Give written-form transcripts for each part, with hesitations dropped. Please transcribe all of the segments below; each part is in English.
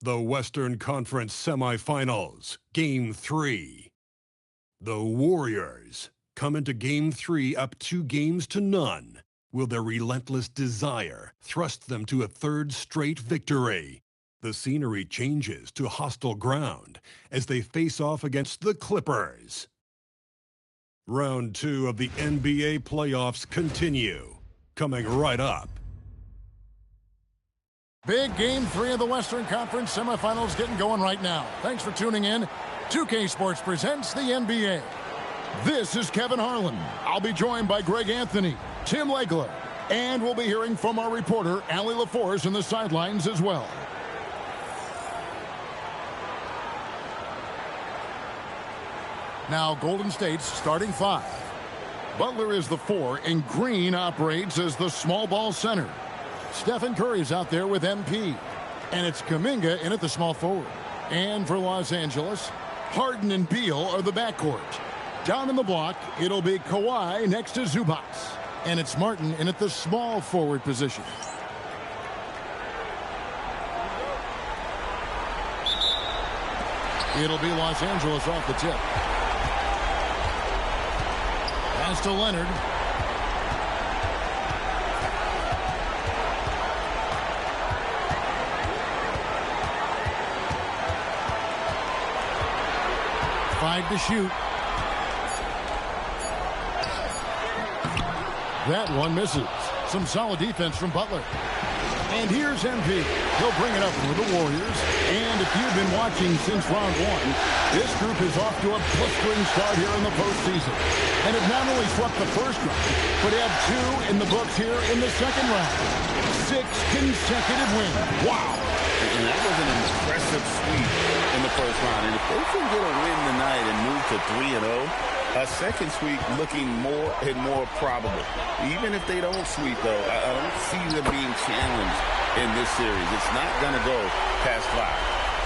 The Western Conference Semifinals, Game 3. The Warriors come into Game 3 up 2-0. Will their relentless desire thrust them to a third straight victory? The scenery changes to hostile ground as they face off against the Clippers. Round 2 of the NBA playoffs continue, coming right up. Big Game 3 of the Western Conference Semifinals getting going right now. Thanks for tuning in. 2K Sports presents the NBA. This is Kevin Harlan. I'll be joined by Greg Anthony, Tim Legler, and we'll be hearing from our reporter, Allie LaForce, in the sidelines as well. Now, Golden State's starting 5. Butler is the 4, and Green operates as the small ball center. Stephen Curry's out there with MP. And it's Kuminga in at the small forward. And for Los Angeles, Harden and Beal are the backcourt. Down in the block, it'll be Kawhi next to Zubac. And it's Martin in at the small forward position. It'll be Los Angeles off the tip. Pass to Leonard. Five to shoot. That one misses. Some solid defense from Butler. And here's MP. He'll bring it up for the Warriors. And if you've been watching since round 1, this group is off to a blistering start here in the postseason. And it not only swept the first round, but had 2 in the books here in the second round. 6 consecutive wins. Wow. And that was an impressive sweep in the first round. And if they can get a win tonight and move to 3-0, a second sweep looking more and more probable. Even if they don't sweep, though, I don't see them being challenged in this series. It's not going to go past 5.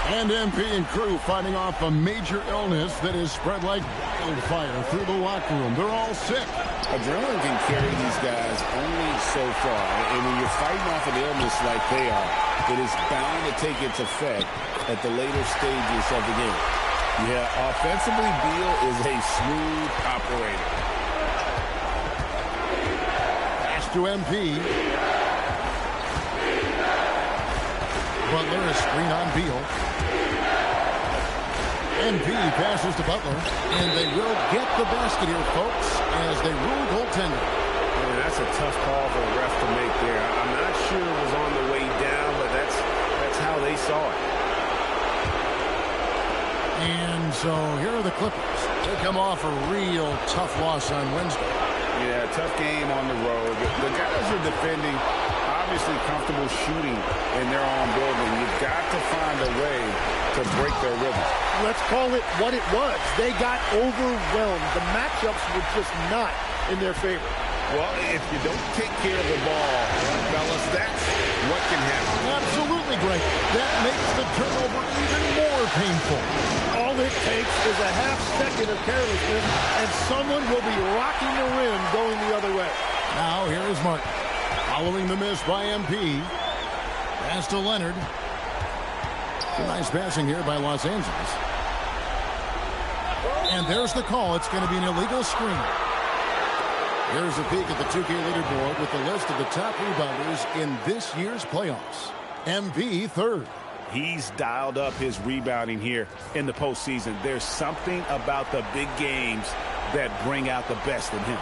And MP and crew fighting off a major illness that is spread like wildfire through the locker room. They're all sick. Adrenaline can carry these guys only so far. And when you're fighting off an illness like they are, it is bound to take its effect at the later stages of the game. Yeah, offensively, Beal is a smooth operator. Pass to MP. Butler is screen on Beal. MP passes to Butler. And they will get the basket here, folks, as they rule goaltending. I mean, that's a tough call for the ref to make there. I'm not sure it was on the way down, but that's how they saw it. And so here are the Clippers. They come off a real tough loss on Wednesday. Yeah, tough game on the road. The guys are defending, obviously comfortable shooting in their own building. You've got to find a way to break their rhythm. Let's call it what it was. They got overwhelmed. The matchups were just not in their favor. Well, if you don't take care of the ball, fellas, that's what can happen. Absolutely, Greg. That makes the turnover even more painful. All it takes is a half second of carelessness, and someone will be rocking the rim going the other way. Now, here is Martin. Following the miss by MP. Pass to Leonard. Nice passing here by Los Angeles. And there's the call. It's going to be an illegal screen. Here's a peek at the 2K leaderboard with the list of the top rebounders in this year's playoffs. MP third. He's dialed up his rebounding here in the postseason. There's something about the big games that bring out the best in him.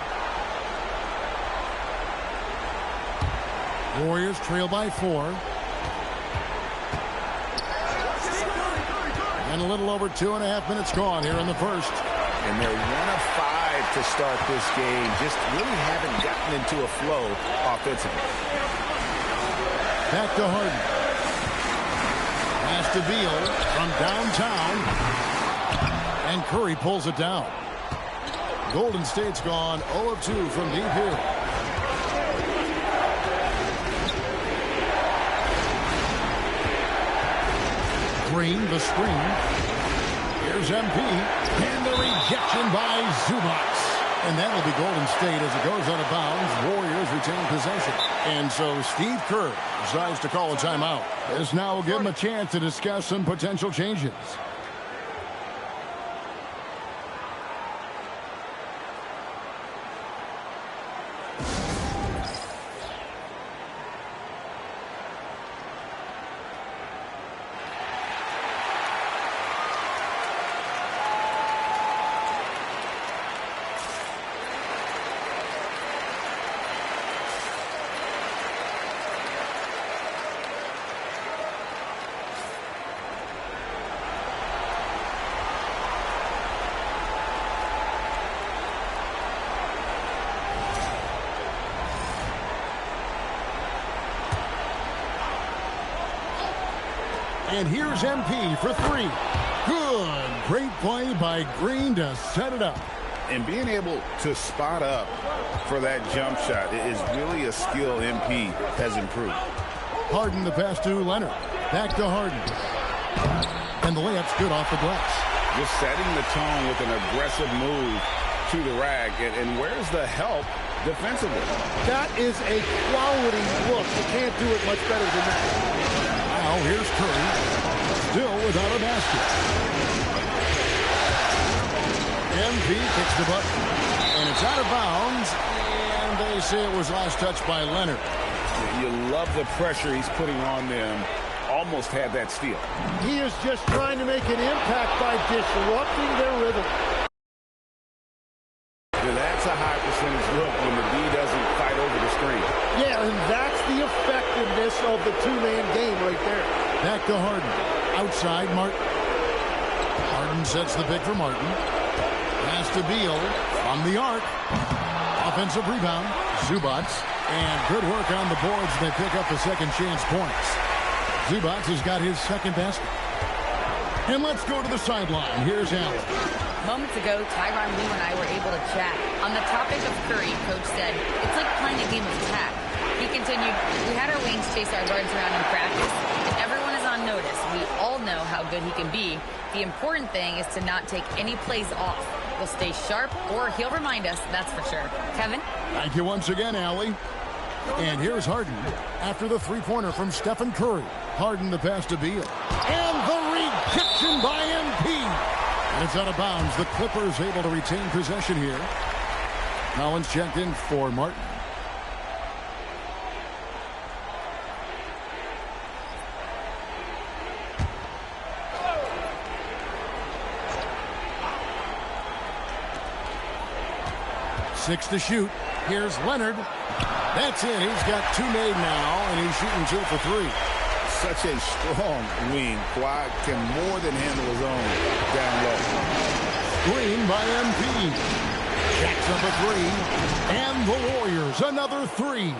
Warriors trail by 4. And a little over 2.5 minutes gone here in the first. And they're 1 of 5 to start this game. Just really haven't gotten into a flow offensively. Back to Harden. Pass to Beal from downtown. And Curry pulls it down. Golden State's gone 0 of 2 from deep here. Green, the screen. Here's MP. And the rejection by Zubac. And that will be Golden State as it goes out of bounds. Warriors retain possession. And so Steve Kerr decides to call a timeout. This now will give him a chance to discuss some potential changes. And here's MP for three. Good. Great play by Green to set it up. And being able to spot up for that jump shot is really a skill MP has improved. Harden the pass to Leonard. Back to Harden. And the layup's good off the glass. Just setting the tone with an aggressive move to the rack. And where's the help defensively? That is a quality look. You can't do it much better than that. Now here's Curry, still without a basket. MP kicks the button, and it's out of bounds, and they say it was last touched by Leonard. You love the pressure he's putting on them. Almost had that steal. He is just trying to make an impact by disrupting their rhythm. That's a high percentage look when the D doesn't fight over the screen. Yeah, and that's the effectiveness of the two-man game right there. Back to Harden. Outside, Martin. Harden sets the pick for Martin. Pass to Beal from the arc. Offensive rebound. Zubac. And good work on the boards. They pick up the second chance points. Zubac has got his second basket. And let's go to the sideline. Here's Allen. Moments ago, Tyronn Lue and I were able to chat. On the topic of Curry, Coach said, it's like playing a game of tag. He continued, we had our wings chase our guards around in practice, and everyone is on notice. We all know how good he can be. The important thing is to not take any plays off. We'll stay sharp, or he'll remind us, that's for sure. Kevin? Thank you once again, Allie. And here's Harden after the three-pointer from Stephen Curry. Harden the pass to Beal. And the rejection by MP. And it's out of bounds. The Clippers able to retain possession here. Collins checked in for Martin. Six to shoot. Here's Leonard. That's it. He's got two made now, and he's shooting 2 for 3. Such a strong wing. Kawhi can more than handle his own down low. Green by MP. Jacks up a three. And the Warriors another 3.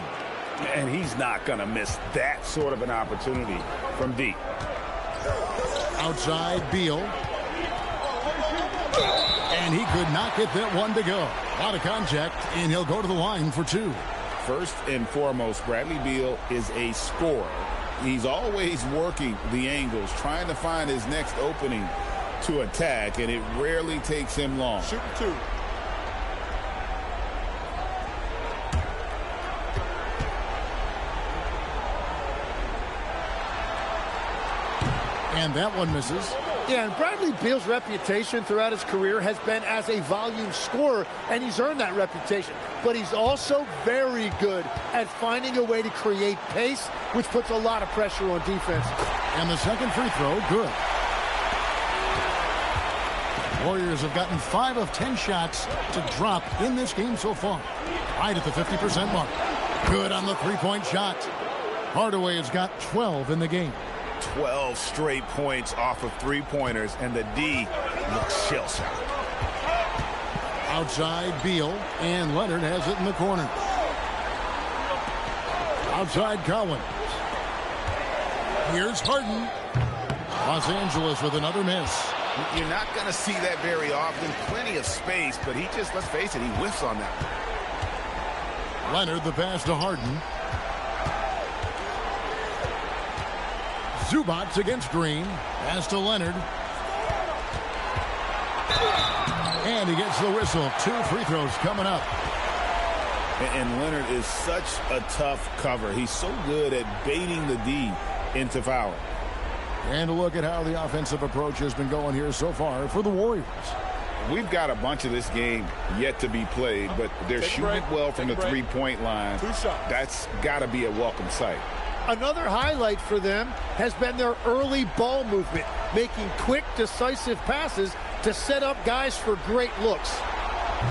And he's not going to miss that sort of an opportunity from deep. Outside Beal. And he could not get that one to go. Out of contact, and he'll go to the line for 2. First and foremost, Bradley Beal is a scorer. He's always working the angles, trying to find his next opening to attack, and it rarely takes him long. Shooting 2. And that one misses. Yeah, and Bradley Beal's reputation throughout his career has been as a volume scorer, and he's earned that reputation. But he's also very good at finding a way to create pace, which puts a lot of pressure on defense. And the second free throw, good. Warriors have gotten 5 of 10 shots to drop in this game so far. Right at the 50% mark. Good on the three-point shot. Hardaway has got 12 in the game. 12 straight points off of three-pointers, and the D looks shell-shocked. Outside Beal, and Leonard has it in the corner. Outside Collins. Here's Harden. Los Angeles with another miss. You're not going to see that very often. Plenty of space, but he just, let's face it, he whiffs on that. Leonard the pass to Harden. Zubac against Green. Pass to Leonard. And he gets the whistle. 2 free throws coming up. And Leonard is such a tough cover. He's so good at baiting the D into fouling. And a look at how the offensive approach has been going here so far for the Warriors. We've got a bunch of this game yet to be played, but they're shooting well from the three-point line. That's got to be a welcome sight. Another highlight for them has been their early ball movement, making quick, decisive passes to set up guys for great looks.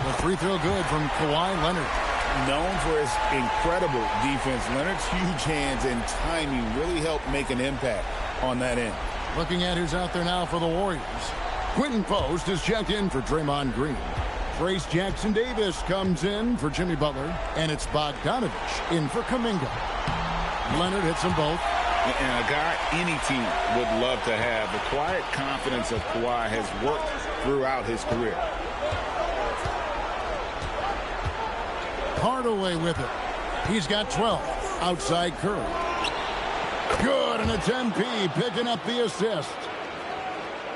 The free throw good from Kawhi Leonard. Known for his incredible defense, Leonard's huge hands and timing really help make an impact on that end. Looking at who's out there now for the Warriors. Quentin Post is checked in for Draymond Green. Trace Jackson-Davis comes in for Jimmy Butler. And it's Bogdanovich in for Kuminga. Leonard hits them both. And a guy any team would love to have. The quiet confidence of Kawhi has worked throughout his career. Hardaway with it. He's got 12. Outside Curry. Good, and it's MP picking up the assist.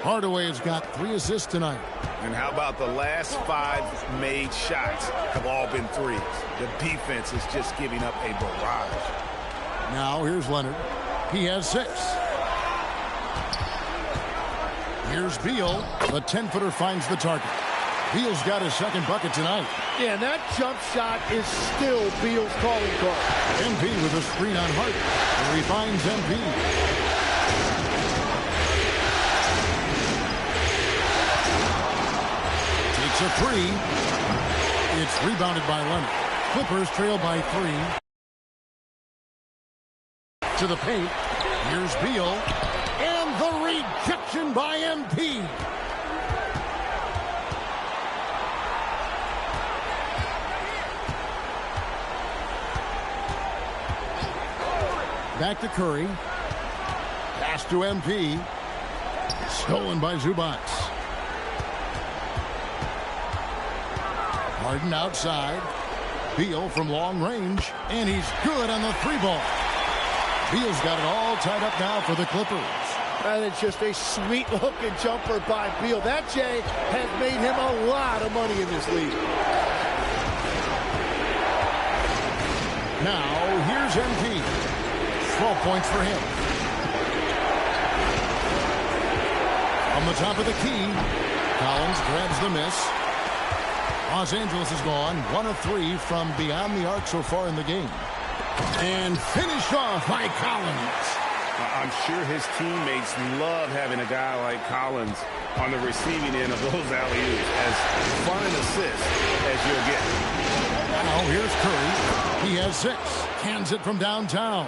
Hardaway has got 3 assists tonight. And how about the last 5 made shots have all been threes? The defense is just giving up a barrage. Now here's Leonard. He has 6. Here's Beal. The 10-footer finds the target. Beal's got his second bucket tonight. Yeah, and that jump shot is still Beal's calling card. MP with a screen on Hart. He finds MP. Takes a 3. It's rebounded by Leonard. Clippers trail by 3. To the paint. Here's Beal. And the rejection by MP. Back to Curry. Pass to MP. Stolen by Zubac. Harden outside. Beal from long range. And he's good on the 3-ball. Beal's got it all tied up now for the Clippers. And it's just a sweet-looking jumper by Beal. That, Jay, has made him a lot of money in this league. Now, here's MP. 12 points for him. On the top of the key, Collins grabs the miss. Los Angeles has gone 1 of 3 from beyond the arc so far in the game. And finished off by Collins. I'm sure his teammates love having a guy like Collins on the receiving end of those alley-oops. As fun an assist as you'll get. Now here's Curry. He has 6. Cans it from downtown.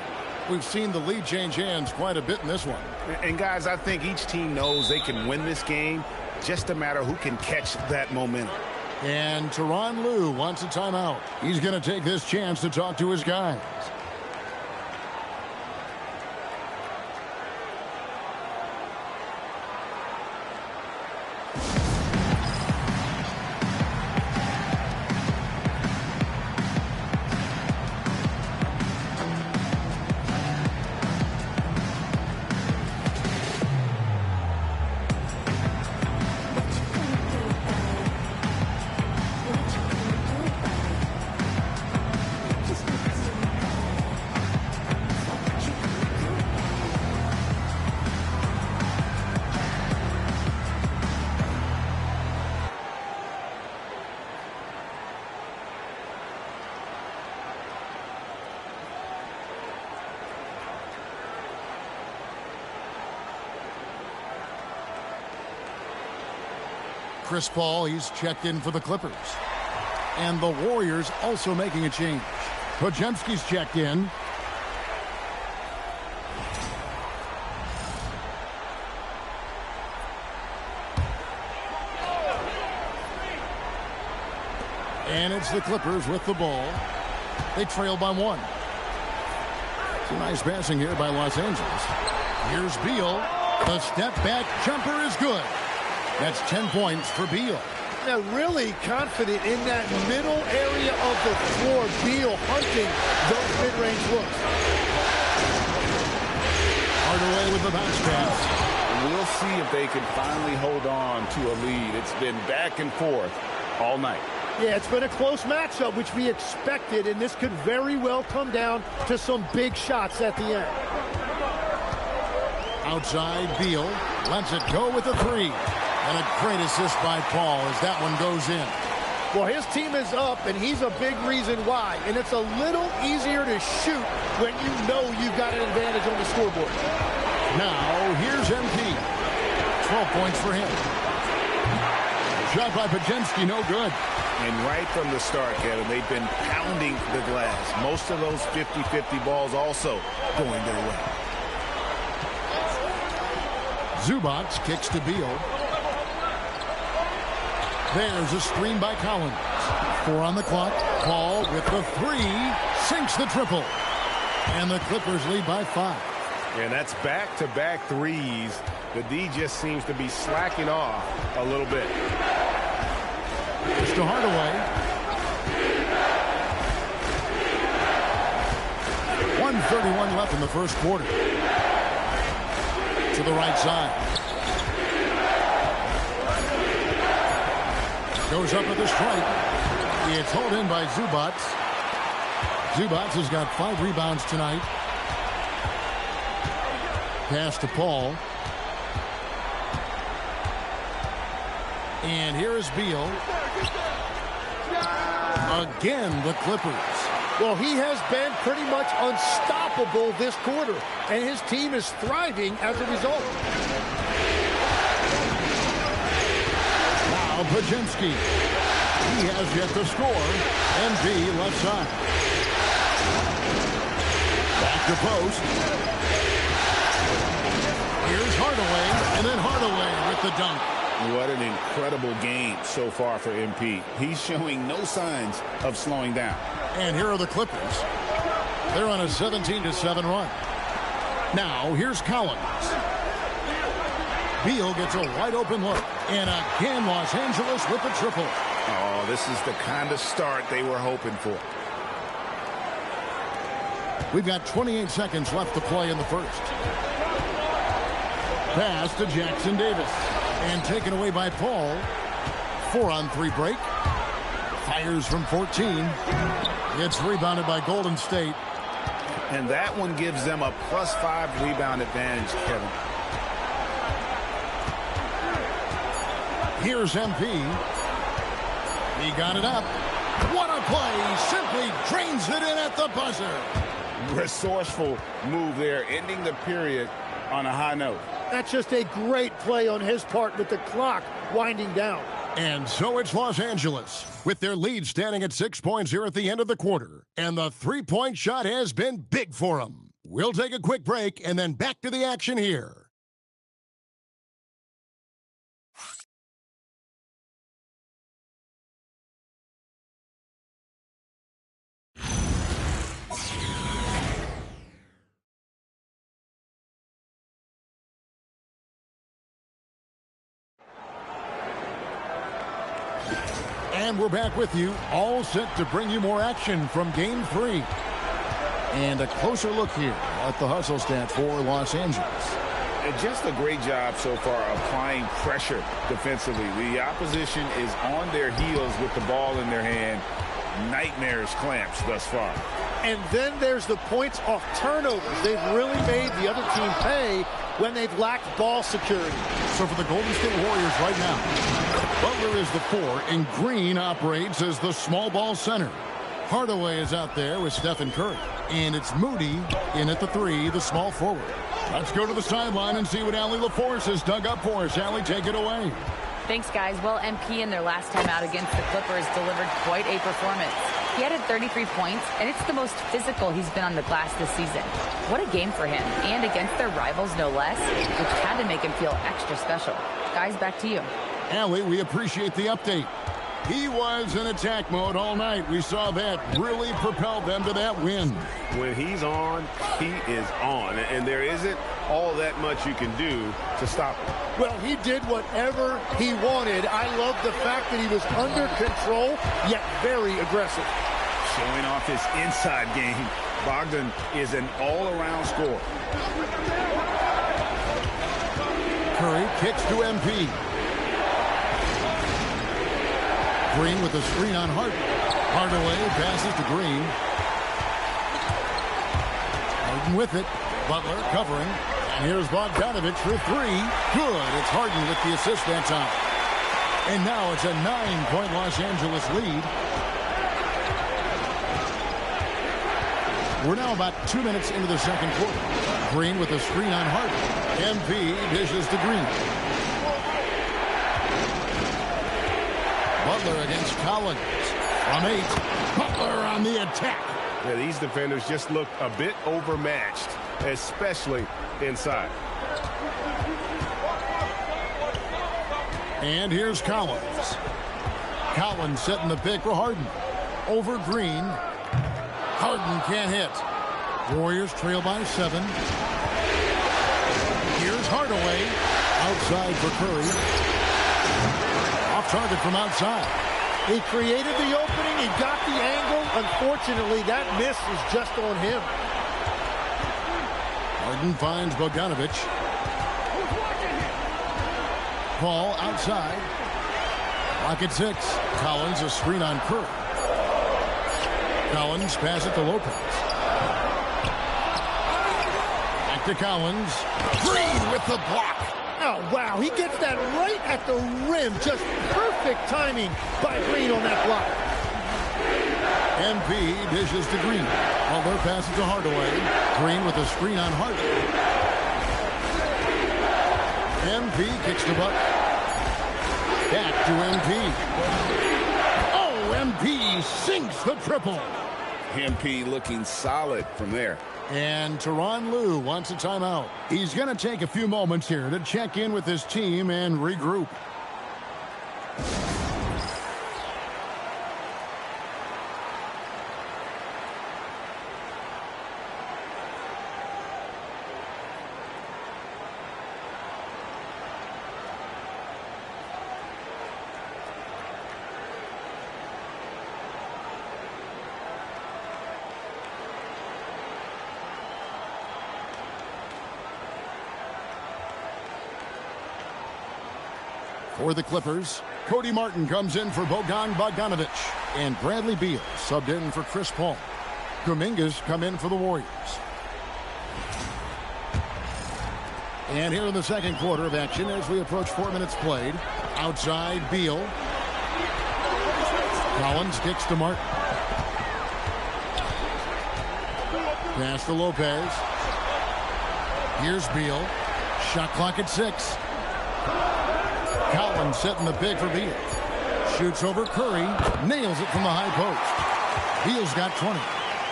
We've seen the lead change hands quite a bit in this one. And guys, I think each team knows they can win this game. Just a matter who can catch that momentum. And Tyronn Lue wants a timeout. He's going to take this chance to talk to his guys. Chris Paul, he's checked in for the Clippers. And the Warriors also making a change. Podziemski's checked in. And it's the Clippers with the ball. They trail by 1. Some nice passing here by Los Angeles. Here's Beal. The step back jumper is good. That's 10 points for Beal. Now really confident in that middle area of the floor. Beal hunting those mid-range looks. Hardaway with the bounce pass. We'll see if they can finally hold on to a lead. It's been back and forth all night. Yeah, it's been a close matchup, which we expected, and this could very well come down to some big shots at the end. Outside, Beal lets it go with a three. And a great assist by Paul as that one goes in. Well, his team is up, and he's a big reason why. And it's a little easier to shoot when you know you've got an advantage on the scoreboard. Now, here's MP. 12 points for him. Shot by Pajemski, no good. And right from the start, Kevin, they've been pounding the glass. Most of those 50-50 balls also going their way. Zubac kicks to Beal. There's a screen by Collins. 4 on the clock. Paul with the three. Sinks the triple. And the Clippers lead by 5. And that's back-to-back threes. The D just seems to be slacking off a little bit. It's to Hardaway. 1:31 left in the first quarter. To the right side. Goes up with a strike. It's hauled in by Zubac. Zubac has got 5 rebounds tonight. Pass to Paul. And here is Beal. Again, the Clippers. Well, he has been pretty much unstoppable this quarter, and his team is thriving as a result. Now Pajemski. He has yet to score. MB left side. Back to post. Here's Hardaway, and then Hardaway with the dunk. What an incredible game so far for MP. He's showing no signs of slowing down. And here are the Clippers. They're on a 17-7 run. Now, here's Collins. Beal gets a wide open look. And again, Los Angeles with the triple. Oh, this is the kind of start they were hoping for. We've got 28 seconds left to play in the first. Pass to Jackson Davis. And taken away by Paul. 4-on-3 break. Fires from 14. It's rebounded by Golden State. And that one gives them a +5 rebound advantage, Kevin. Here's MP. He got it up. What a play. Simply drains it in at the buzzer. Resourceful move there, ending the period on a high note. That's just a great play on his part with the clock winding down. And so it's Los Angeles, with their lead standing at 6 points here at the end of the quarter. And the three-point shot has been big for them. We'll take a quick break and then back to the action here. And we're back with you, all set to bring you more action from Game 3. And a closer look here at the hustle stats for Los Angeles. And just a great job so far applying pressure defensively. The opposition is on their heels with the ball in their hand. Nightmares clamps thus far. And then there's the points off turnovers. They've really made the other team pay when they've lacked ball security. So for the Golden State Warriors right now, Butler is the 4, and Green operates as the small ball center. Hardaway is out there with Stephen Curry. And it's Moody in at the 3, the small forward. Let's go to the sideline and see what Allie LaForce has dug up for us. Allie, take it away. Thanks, guys. Well, MP in their last time out against the Clippers delivered quite a performance. He added 33 points, and it's the most physical he's been on the glass this season. What a game for him, and against their rivals, no less, which had to make him feel extra special. Guys, back to you. Allie, we appreciate the update. He was in attack mode all night. We saw that really propelled them to that win. When he's on, he is on. And there isn't all that much you can do to stop him. Well, he did whatever he wanted. I love the fact that he was under control, yet very aggressive. Showing off his inside game, Bogdan is an all-around scorer. Curry kicks to MP. Green with the screen on Harden. Hardaway passes to Green. Harden with it. Butler covering. And here's Bogdanovich for three. Good. It's Harden with the assist that time. And now it's a 9-point Los Angeles lead. We're now about 2 minutes into the second quarter. Green with a screen on Harden. MP dishes to Green. Butler against Collins. From 8. Butler on the attack. Yeah, these defenders just look a bit overmatched, especially inside. And here's Collins. Collins setting the pick for Harden. Over Green. Harden can't hit. Warriors trail by 7. Here's Hardaway. Outside for Curry. Off target from outside. He created the opening. He got the angle. Unfortunately, that miss is just on him. Harden finds Bogdanovich. Ball outside. Clock at 6. Collins a screen on Curry. Collins pass it to Lopez. Back to Collins. Green with the block. Oh, wow. He gets that right at the rim. Just perfect timing by Green on that block. MP dishes to Green. Butler passes to Hardaway. Green with a screen on Harden. MP kicks the butt. Back to MP. Oh, MP sinks the triple. MP looking solid from there. And Tyronn Lue wants a timeout. He's going to take a few moments here to check in with his team and regroup. For the Clippers, Cody Martin comes in for Bogdanovich. And Bradley Beal subbed in for Chris Paul. Kuminga's come in for the Warriors. And here in the second quarter of action as we approach 4 minutes played. Outside, Beal. Collins kicks to Martin. Pass to Lopez. Here's Beal. Shot clock at 6. Collins setting the pick for Beal. Shoots over Curry. Nails it from the high post. Beal's got 20.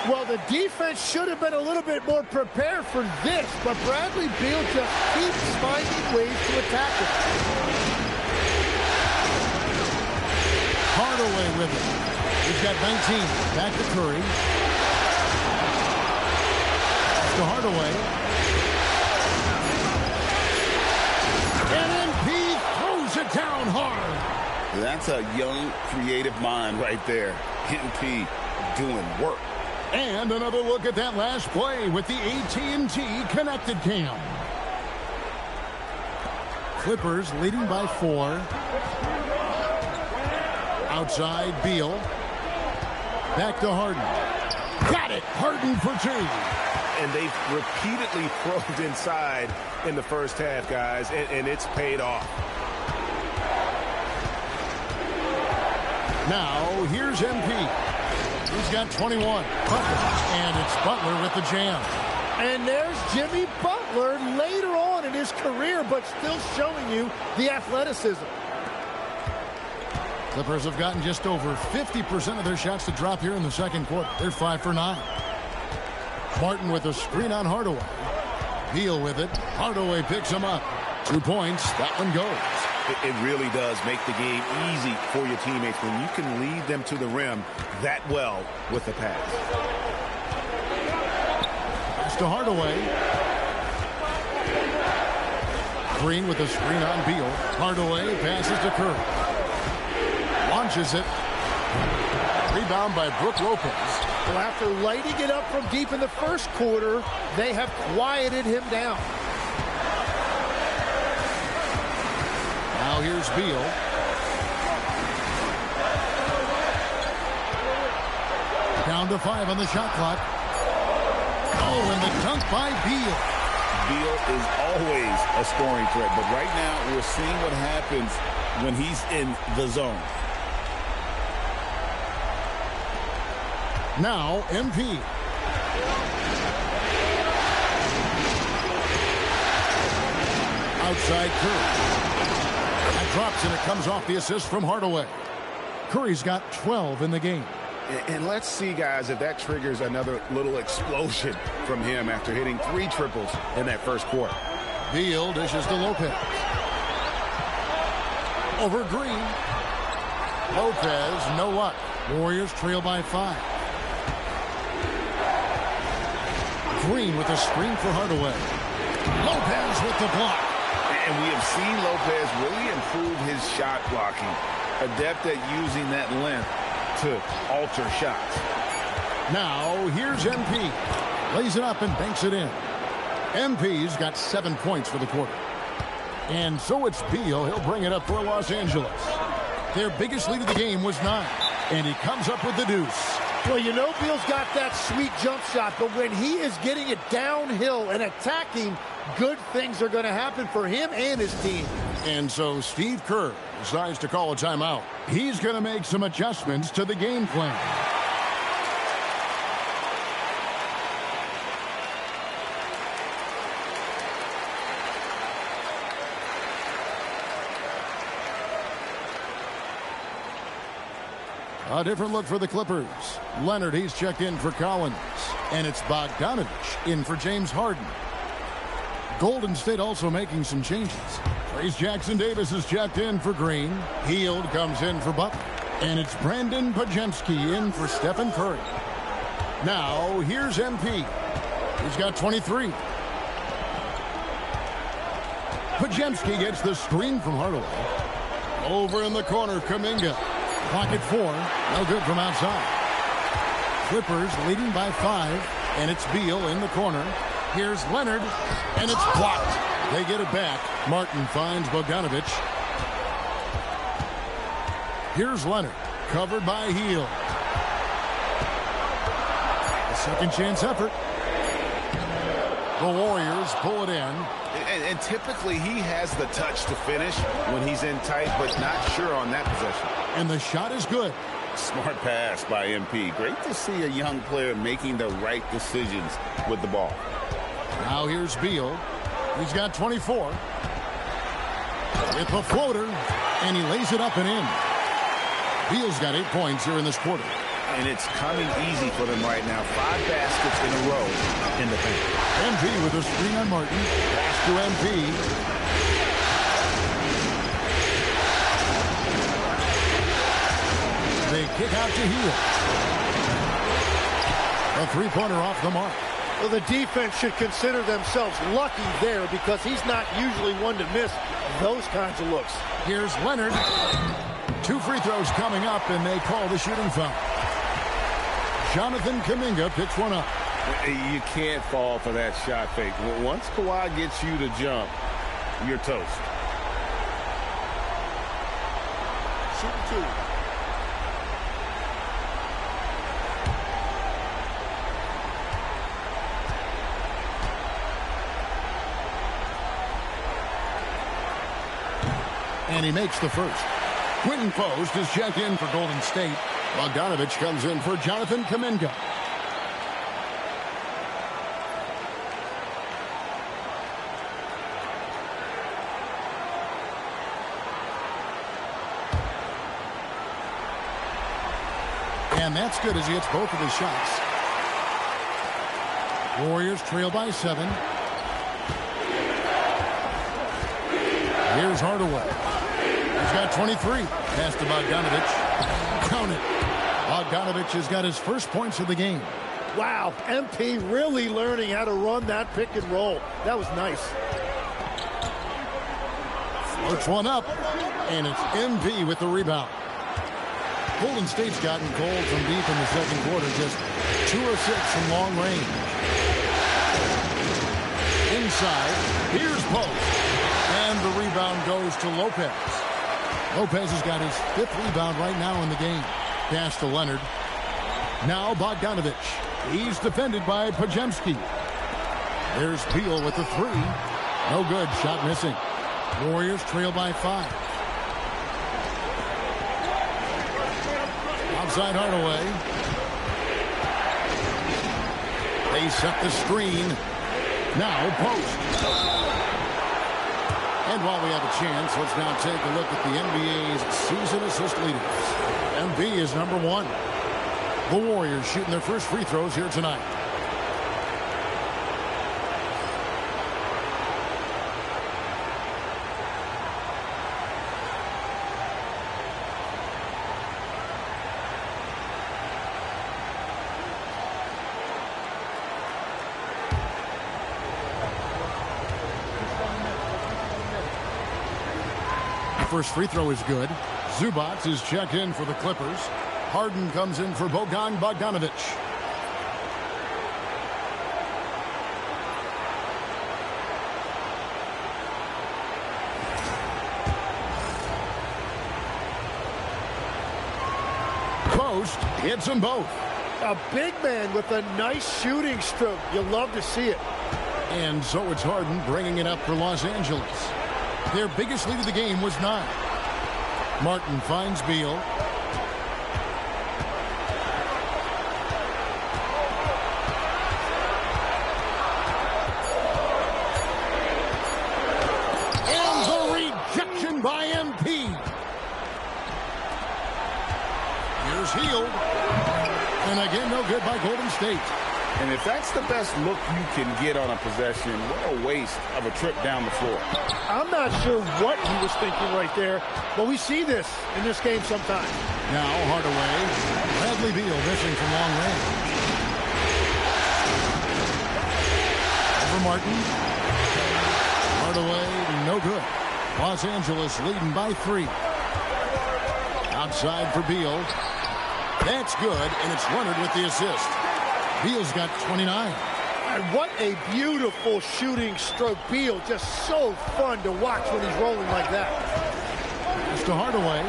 Well, the defense should have been a little bit more prepared for this, but Bradley Beal just keeps finding ways to attack it. Hardaway with it. He's got 19. Back to Curry. To Hardaway. And MP throws it down hard. That's a young, creative mind right there. MP doing work. And another look at that last play with the AT&T Connected Cam. Clippers leading by 4. Outside, Beal. Back to Harden. Got it. Harden for 2. And they've repeatedly probed inside in the first half, guys, and it's paid off. Now, here's MP. He's got 21. Butler. And it's Butler with the jam. And there's Jimmy Butler later on in his career, but still showing you the athleticism. Clippers have gotten just over 50% of their shots to drop here in the second quarter. They're 5 for 9. Martin with a screen on Hardaway. Beal with it. Hardaway picks him up. 2 points. That one goes. It really does make the game easy for your teammates when you can lead them to the rim that well with the pass. Pass to Hardaway. Green with a screen on Beal. Hardaway passes to Curry. Launches it. Rebound by Brook Lopez. Well, after lighting it up from deep in the first quarter, they have quieted him down. Now here's Beal. Down to 5 on the shot clock. Oh, and the dunk by Beal. Beal is always a scoring threat, but right now we're seeing what happens when he's in the zone. Now MP. Outside Curry. That drops, and it comes off the assist from Hardaway. Curry's got 12 in the game. And let's see, guys, if that triggers another little explosion from him after hitting 3 triples in that first quarter. Beal dishes to Lopez. Over Green. Lopez, no luck. Warriors trail by 5. Green with a screen for Hardaway. Lopez with the block. And we have seen Lopez really improve his shot blocking. Adept at using that length to alter shots. Now, here's MP. Lays it up and banks it in. MP's got 7 points for the quarter. And so it's Beal. He'll bring it up for Los Angeles. Their biggest lead of the game was 9. And he comes up with the deuce. Well, you know Beal's got that sweet jump shot, but when he is getting it downhill and attacking, good things are going to happen for him and his team. And so Steve Kerr decides to call a timeout. He's going to make some adjustments to the game plan. A different look for the Clippers. Leonard, he's checked in for Collins. And it's Bogdanovich in for James Harden. Golden State also making some changes. Trace Jackson-Davis is checked in for Green. Hield comes in for Butler. And it's Brandon Pajemski in for Stephen Curry. Now, here's MP. He's got 23. Pajemski gets the screen from Hardaway. Over in the corner, Kuminga. Clock at 4. No good from outside. Clippers leading by 5. And it's Beal in the corner. Here's Leonard. And it's blocked. They get it back. Martin finds Bogdanovich. Here's Leonard. Covered by Hield. A second chance effort. The Warriors pull it in. And typically he has the touch to finish when he's in tight, but not sure on that possession. And the shot is good. Smart pass by MP. Great to see a young player making the right decisions with the ball. Now here's Beal. He's got 24. With the floater. And he lays it up and in. Beal's got 8 points here in this quarter. And it's coming easy for them right now. 5 baskets in a row in the paint. MP with a screen on Martin. Pass to MP. They kick out to Hield. A three-pointer off the mark. Well, the defense should consider themselves lucky there because he's not usually one to miss those kinds of looks. Here's Leonard. 2 free throws coming up, and they call the shooting foul. Jonathan Kuminga picks one up. You can't fall for that shot fake. Once Kawhi gets you to jump, you're toast. Shooting 2. And he makes the first. Quinton Post is checked in for Golden State. Bogdanovich comes in for Jonathan Kuminga. And that's good as he hits both of his shots. Warriors trail by 7. Here's Hardaway. He's got 23. Pass to Bogdanovich. Count it. Bogdanovich has got his first points of the game. Wow, MP really learning how to run that pick and roll. That was nice. Floats one up, and it's MP with the rebound. Golden State's gotten cold from deep in the second quarter, just 2 of 6 from long range. Inside, here's Post, and the rebound goes to Lopez. Lopez has got his 5th rebound right now in the game. Pass to Leonard. Now Bogdanovich. He's defended by Pajemski. There's Beal with the 3. No good. Shot missing. Warriors trail by 5. Outside Hardaway. They set the screen. Now post. And while we have a chance, let's now take a look at the NBA's season assist leaders. MB is number 1. The Warriors shooting their first free throws here tonight. First free throw is good. Zubac is checked in for the Clippers. Harden comes in for Bogdanovich. Post hits them both. A big man with a nice shooting stroke. You'll love to see it. And so it's Harden bringing it up for Los Angeles. Their biggest lead of the game was 9. Martin finds Beal. And the rejection by MP. Here's Hield. And again, no good by Golden State. And if that's the best look you can get on a possession, what a waste of a trip down the floor. I'm not sure what he was thinking right there, but we see this in this game sometimes. Now Hardaway. Bradley Beal missing from long range. Over Martin. Hardaway, no good. Los Angeles leading by 3. Outside for Beal. That's good, and it's Leonard with the assist. Beal's got 29. And what a beautiful shooting stroke. Beal just so fun to watch when he's rolling like that. It's to Hardaway.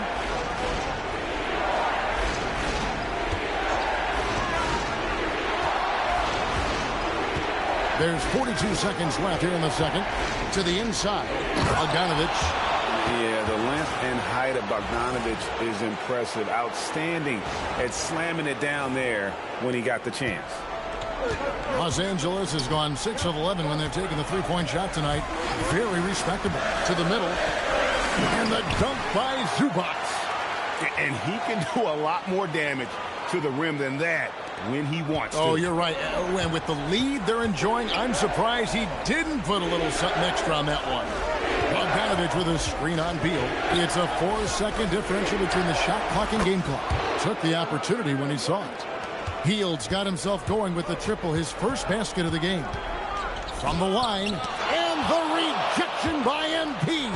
There's 42 seconds left here in the second. To the inside. Bogdanovich. Yeah, the length and height of Bogdanovich is impressive. Outstanding at slamming it down there when he got the chance. Los Angeles has gone 6 of 11 when they've taken the three-point shot tonight. Very respectable. To the middle. And the dunk by Zubac. And he can do a lot more damage to the rim than that when he wants to. Oh, you're right. And with the lead they're enjoying, I'm surprised he didn't put a little something extra on that one. Bogdanovich with a screen on Beal. It's a 4-second differential between the shot clock and game clock. Took the opportunity when he saw it. Hield's got himself going with the triple, his first basket of the game. From the line, and the rejection by MP.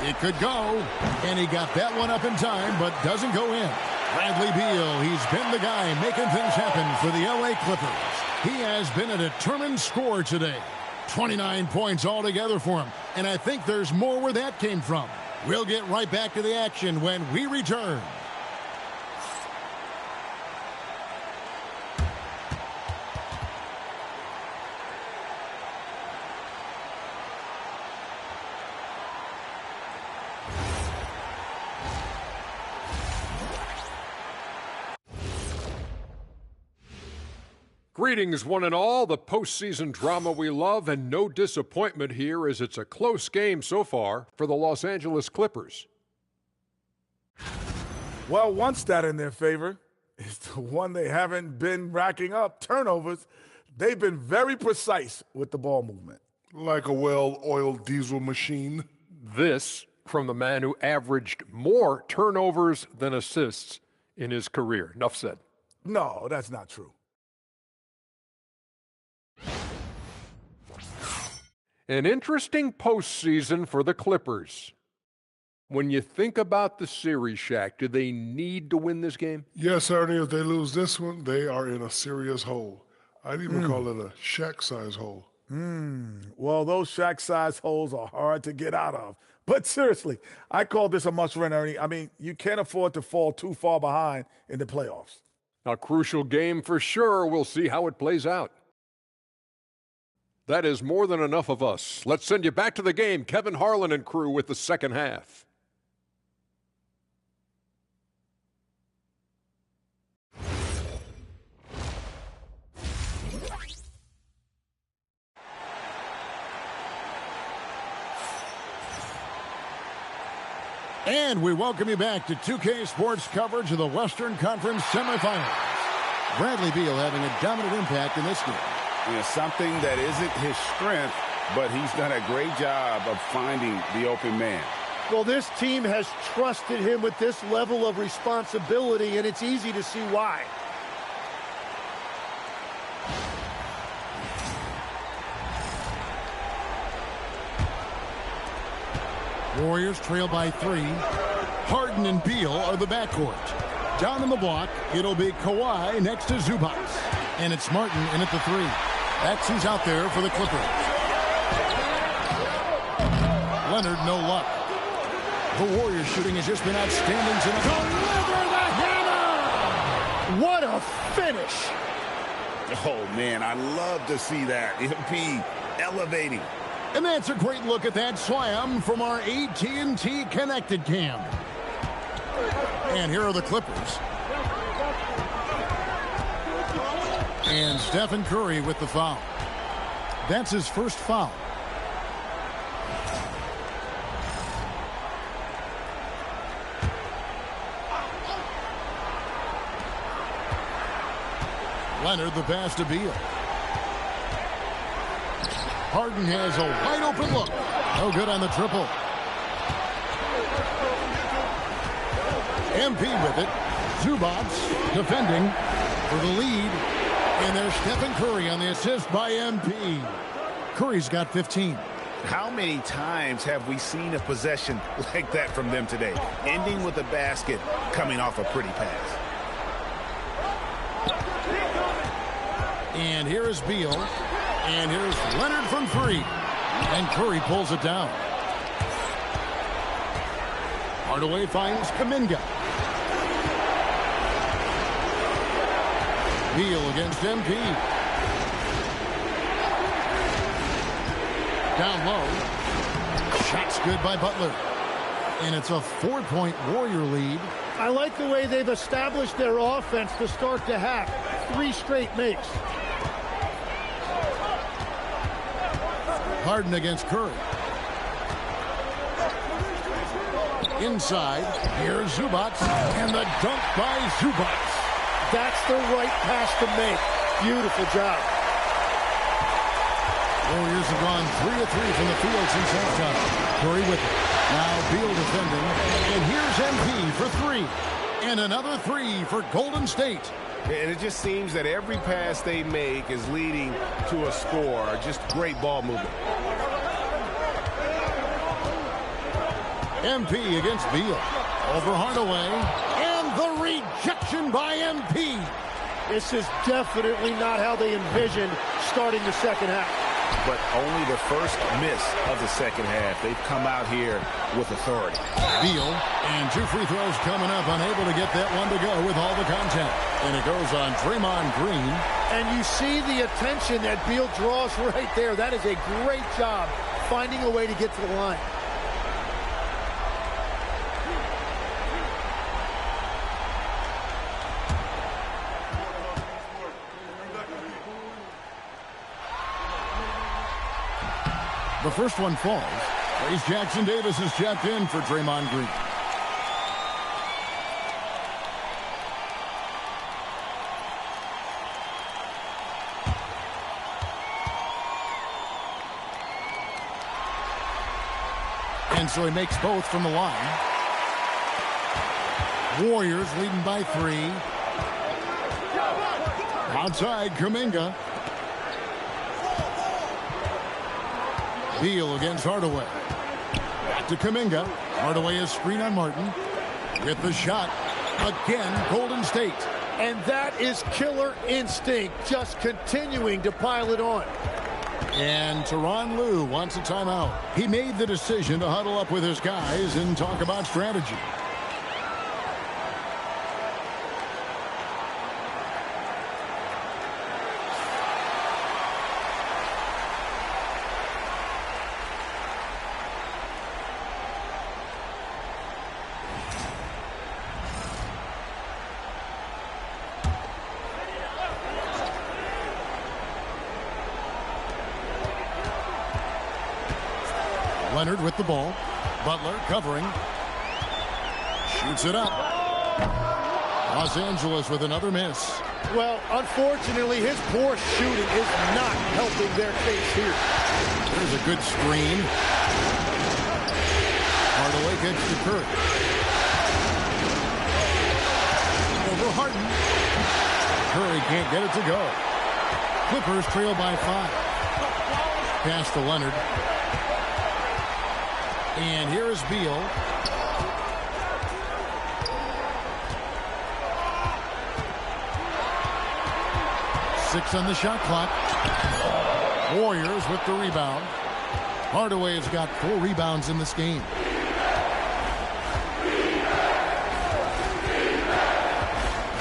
It could go, and he got that one up in time, but doesn't go in. Bradley Beal, he's been the guy making things happen for the LA Clippers. He has been a determined scorer today. 29 points altogether for him, and I think there's more where that came from. We'll get right back to the action when we return. Greetings, one and all. The postseason drama we love, and no disappointment here as it's a close game so far for the Los Angeles Clippers. Well, one stat in their favor is the one they haven't been racking up, turnovers. They've been very precise with the ball movement. Like a well-oiled diesel machine. This from the man who averaged more turnovers than assists in his career. Enough said. No, that's not true. An interesting postseason for the Clippers. When you think about the series, Shaq, do they need to win this game? Yes, Ernie, if they lose this one, they are in a serious hole. I'd even call it a Shaq-size hole. Well, those shack-size holes are hard to get out of. But seriously, I call this a must-win, Ernie. I mean, you can't afford to fall too far behind in the playoffs. A crucial game for sure. We'll see how it plays out. That is more than enough of us. Let's send you back to the game. Kevin Harlan and crew with the second half. And we welcome you back to 2K Sports coverage of the Western Conference Semifinals. Bradley Beal having a dominant impact in this game. Something that isn't his strength, but he's done a great job of finding the open man. Well, this team has trusted him with this level of responsibility, and it's easy to see why. Warriors trail by 3. Harden and Beal are the backcourt. Down in the block, it'll be Kawhi next to Zubac. And it's Martin in at the 3. That's who's out there for the Clippers. Leonard, no luck. The Warriors shooting has just been outstanding tonight. Deliver the hammer! What a finish! Oh, man, I love to see that. MP elevating. And that's a great look at that slam from our AT&T Connected Cam. And here are the Clippers. And Stephen Curry with the foul. That's his first foul. Leonard the pass to Beal. Harden has a wide open look. No good on the triple. MP with it. Zubac defending for the lead. And there's Stephen Curry on the assist by MP. Curry's got 15. How many times have we seen a possession like that from them today? Ending with a basket, coming off a pretty pass. And here is Beal. And here's Leonard from 3. And Curry pulls it down. Hardaway finds Kuminga. Beal against MP. Down low. Shot's good by Butler. And it's a 4-point Warrior lead. I like the way they've established their offense to start the half. 3 straight makes. Harden against Curry. Inside, here's Zubac, and the dunk by Zubac. That's the right pass to make. Beautiful job. Warriors have gone 3 of 3 from the field since halftime. Curry with it. Now Beal defending, and here's MP for 3. And another 3 for Golden State. And it just seems that every pass they make is leading to a score. Just great ball movement. MP against Beal. Over Hardaway. And the rejection by MP. This is definitely not how they envisioned starting the second half. But only the first miss of the second half. They've come out here with authority. Beal, and 2 free throws coming up, unable to get that one to go with all the contact. And it goes on Draymond Green. And you see the attention that Beal draws right there. That is a great job finding a way to get to the line. The first one falls. Trace Jackson Davis is checked in for Draymond Green. And so he makes both from the line. Warriors leading by 3. Outside, Kuminga. Beal against Hardaway. Back to Kuminga. Hardaway is screen on Martin. With the shot. Again, Golden State. And that is killer instinct, just continuing to pile it on. And Tyronn Lue wants a timeout. He made the decision to huddle up with his guys and talk about strategy. Leonard with the ball. Butler covering. Shoots it up. Los Angeles with another miss. Well, unfortunately, his poor shooting is not helping their case here. There's a good screen. Hardaway gets to Curry. Over Harden. Curry can't get it to go. Clippers trail by 5. Pass to Leonard. And here is Beal. Six on the shot clock. Warriors with the rebound. Hardaway has got 4 rebounds in this game.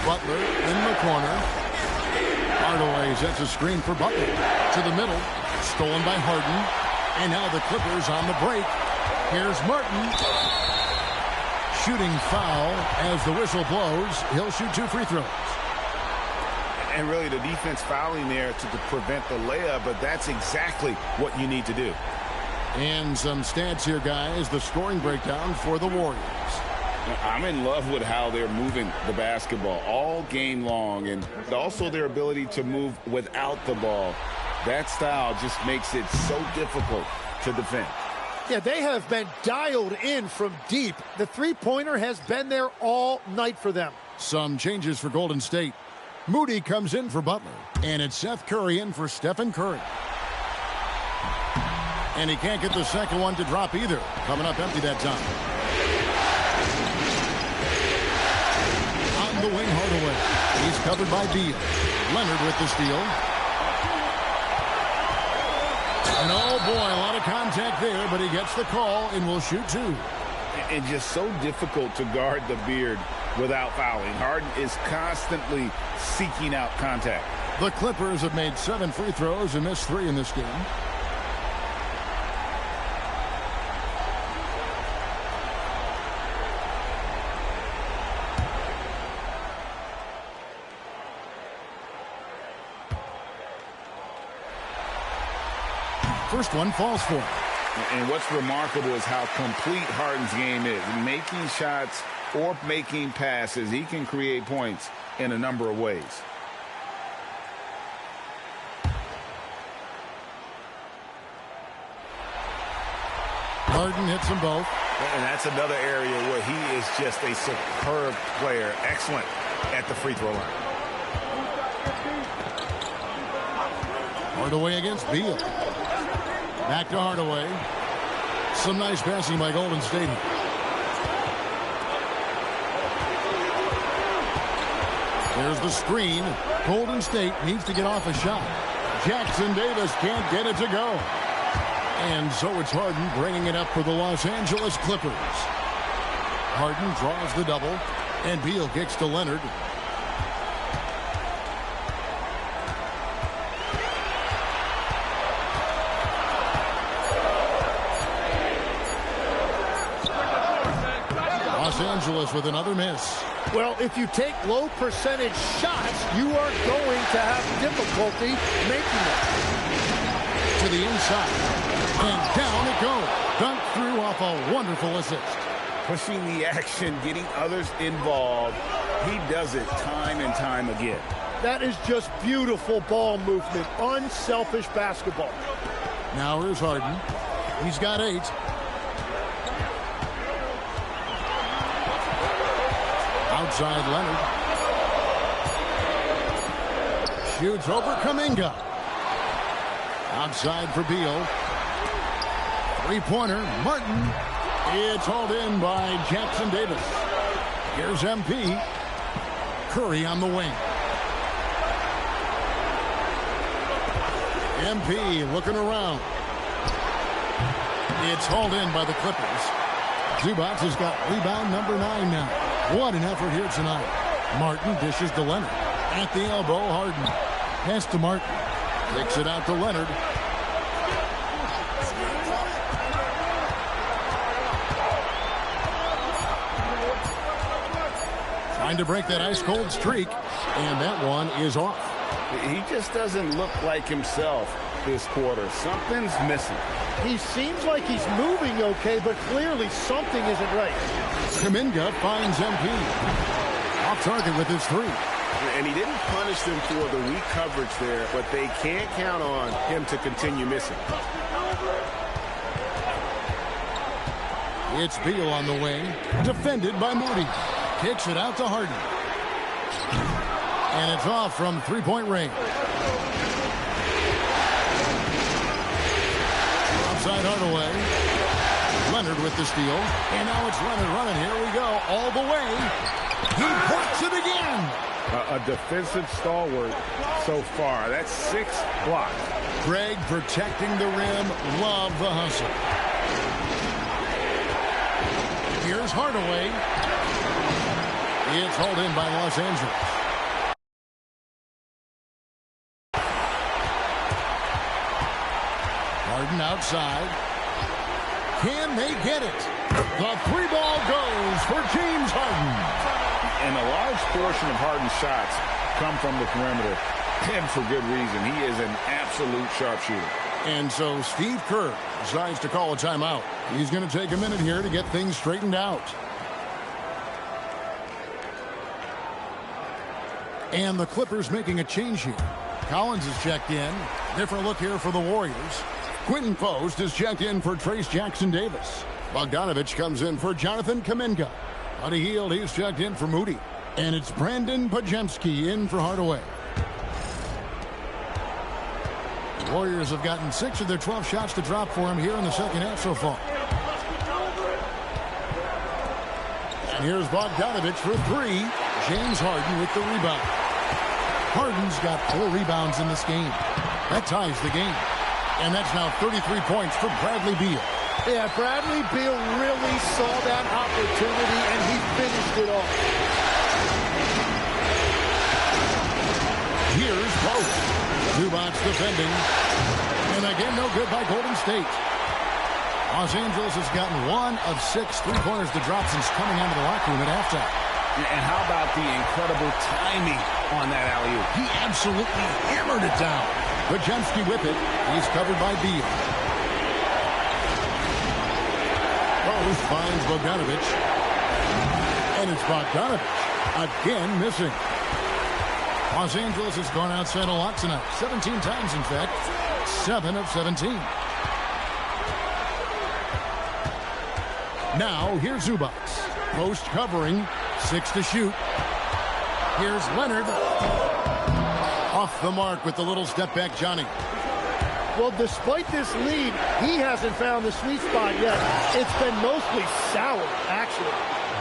Butler in the corner. Hardaway sets a screen for Butler. To the middle. Stolen by Harden. And now the Clippers on the break. Here's Martin. Shooting foul as the whistle blows. He'll shoot 2 free throws. And really the defense fouling there to prevent the layup, but that's exactly what you need to do. And some stats here, guys. The scoring breakdown for the Warriors. I'm in love with how they're moving the basketball all game long, and also their ability to move without the ball. That style just makes it so difficult to defend. Yeah, they have been dialed in from deep. The three-pointer has been there all night for them. Some changes for Golden State. Moody comes in for Butler. And it's Seth Curry in for Stephen Curry. And he can't get the second one to drop either. Coming up empty that time. On the wing, Hardaway. He's covered by Beal. Leonard with the steal. And oh boy, a lot of contact there, but he gets the call and will shoot 2. And just so difficult to guard the beard without fouling. Harden is constantly seeking out contact. The Clippers have made 7 free throws and missed 3 in this game. First one falls for him. And what's remarkable is how complete Harden's game is. Making shots or making passes, he can create points in a number of ways. Harden hits them both. And that's another area where he is just a superb player. Excellent at the free throw line. Hardaway against Beal. Back to Hardaway. Some nice passing by Golden State. There's the screen. Golden State needs to get off a shot. Jackson Davis can't get it to go. And so it's Harden bringing it up for the Los Angeles Clippers. Harden draws the double. And Beal kicks to Leonard. Los Angeles with another miss. Well, if you take low percentage shots, you are going to have difficulty making them. To the inside. And down it goes. Dunked through off a wonderful assist. Pushing the action, getting others involved. He does it time and time again. That is just beautiful ball movement. Unselfish basketball. Now here's Harden. He's got 8. Outside Leonard. Shoots over Kuminga. Outside for Beal. Three-pointer, Martin. It's hauled in by Jackson Davis. Here's MP. Curry on the wing. MP looking around. It's hauled in by the Clippers. Zubac has got rebound number 9 now. What an effort here tonight. Martin dishes to Leonard. At the elbow, Harden. Pass to Martin. Kicks it out to Leonard. Trying to break that ice-cold streak. And that one is off. He just doesn't look like himself this quarter. Something's missing. He seems like he's moving okay, but clearly something isn't right. Kuminga finds MP. Off target with his 3. And he didn't punish them for the weak coverage there, but they can't count on him to continue missing. It's Beal on the wing. Defended by Moody. Kicks it out to Harden. And it's off from three-point range. Outside Hardaway. Leonard with the steal. And now it's Leonard running. Here we go. All the way. He puts it again. A defensive stalwart so far. That's 6 blocks. Greg protecting the rim. Love the hustle. Here's Hardaway. It's hauled in by Los Angeles. Harden outside. Can they get it? The 3-ball goes for James Harden. And a large portion of Harden's shots come from the perimeter, and for good reason. He is an absolute sharpshooter. And so Steve Kerr decides to call a timeout. He's going to take a minute here to get things straightened out. And the Clippers making a change here. Collins is checked in. Different look here for the Warriors. Quentin Post is checked in for Trace Jackson-Davis. Bogdanovich comes in for Jonathan Kuminga. Buddy Hield, he's checked in for Moody. And it's Brandon Podziemski in for Hardaway. The Warriors have gotten 6 of their 12 shots to drop for him here in the second half so far. And here's Bogdanovich for 3. James Harden with the rebound. Harden's got 4 rebounds in this game. That ties the game. And that's now 33 points for Bradley Beal. Yeah, Bradley Beal really saw that opportunity, and he finished it off. Here's Post. Zubac defending. And again, no good by Golden State. Los Angeles has gotten 1 of 6 3-pointers to drop since coming out of the locker room at halftime. And how about the incredible timing on that alley-oop? He absolutely hammered it down. Podziemski with it. He's covered by Beal. Post finds Bogdanovich. And it's Bogdanovich again missing. Los Angeles has gone outside a lot tonight. 17 times, in fact. 7 of 17. Now, here's Zubac. Post covering. 6 to shoot. Here's Leonard. Off the mark with the little step back, Johnny. Well, despite this lead, he hasn't found the sweet spot yet. It's been mostly sour, actually.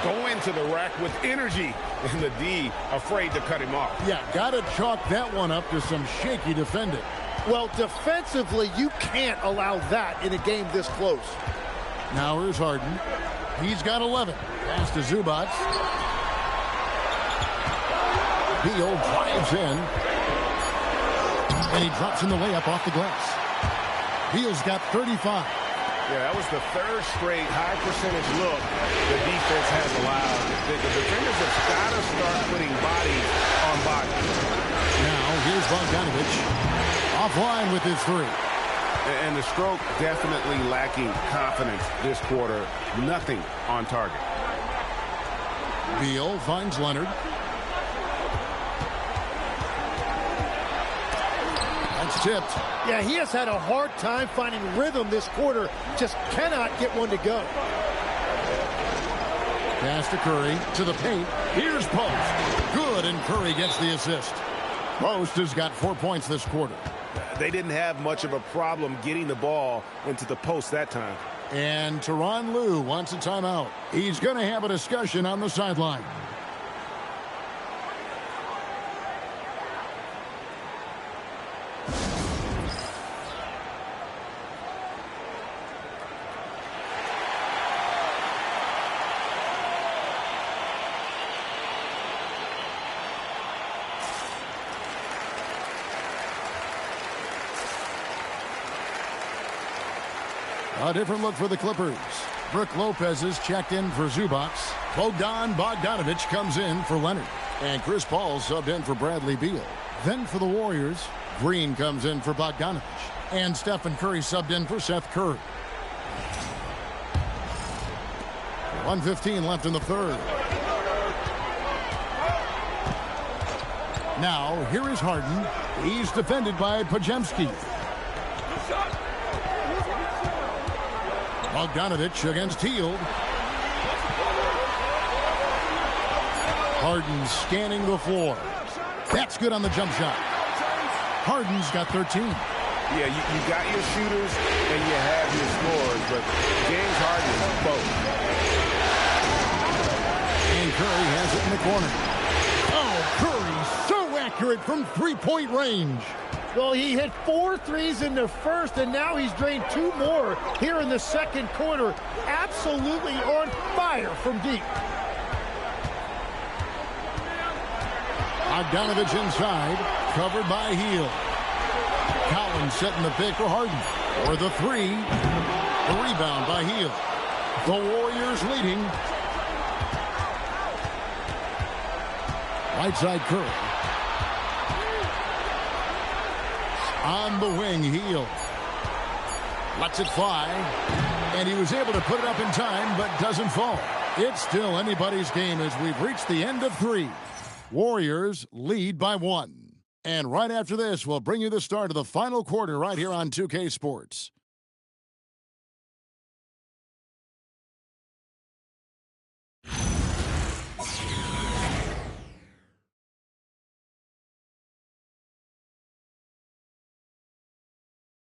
Going to the rack with energy, and the D afraid to cut him off. Yeah, got to chalk that one up to some shaky defending. Well, defensively, you can't allow that in a game this close. Now here's Harden. He's got 11. Pass to Zubac. Beal drives in. And he drops in the layup off the glass. Beal's got 35. Yeah, that was the 3rd straight high percentage look the defense has allowed. The defenders have got to start putting bodies on bodies. Now here's Bogdanovich. Offline with his 3. And the stroke definitely lacking confidence this quarter. Nothing on target. Beal finds Leonard. That's tipped. Yeah, he has had a hard time finding rhythm this quarter. Just cannot get one to go. Pass to Curry to the paint. Here's Post. Good, and Curry gets the assist. Post has got 4 points this quarter. They didn't have much of a problem getting the ball into the post that time. And Tyronn Lue wants a timeout. He's going to have a discussion on the sideline. A different look for the Clippers. Brook Lopez is checked in for Zubac. Bogdanovic comes in for Leonard. And Chris Paul subbed in for Bradley Beal. Then for the Warriors, Green comes in for Bogdanovic. And Stephen Curry subbed in for Seth Curry. 1:15 left in the third. Now, here is Harden. He's defended by Podziemski. Bogdanovic against Hield. Harden scanning the floor. That's good on the jump shot. Harden's got 13. Yeah, you got your shooters and you have your scorers, but James Harden is both. And Curry has it in the corner. Oh, Curry so accurate from three-point range. Well, he hit 4 threes in the first, and now he's drained 2 more here in the second quarter. Absolutely on fire from deep. Bogdanovic inside, covered by Hield. Collins setting the pick for Harden. For the 3, the rebound by Hield. The Warriors leading. Right side Curry. On the wing, Hield. Lets it fly. And he was able to put it up in time, but doesn't fall. It's still anybody's game as we've reached the end of 3. Warriors lead by 1. And right after this, we'll bring you the start of the final quarter right here on 2K Sports.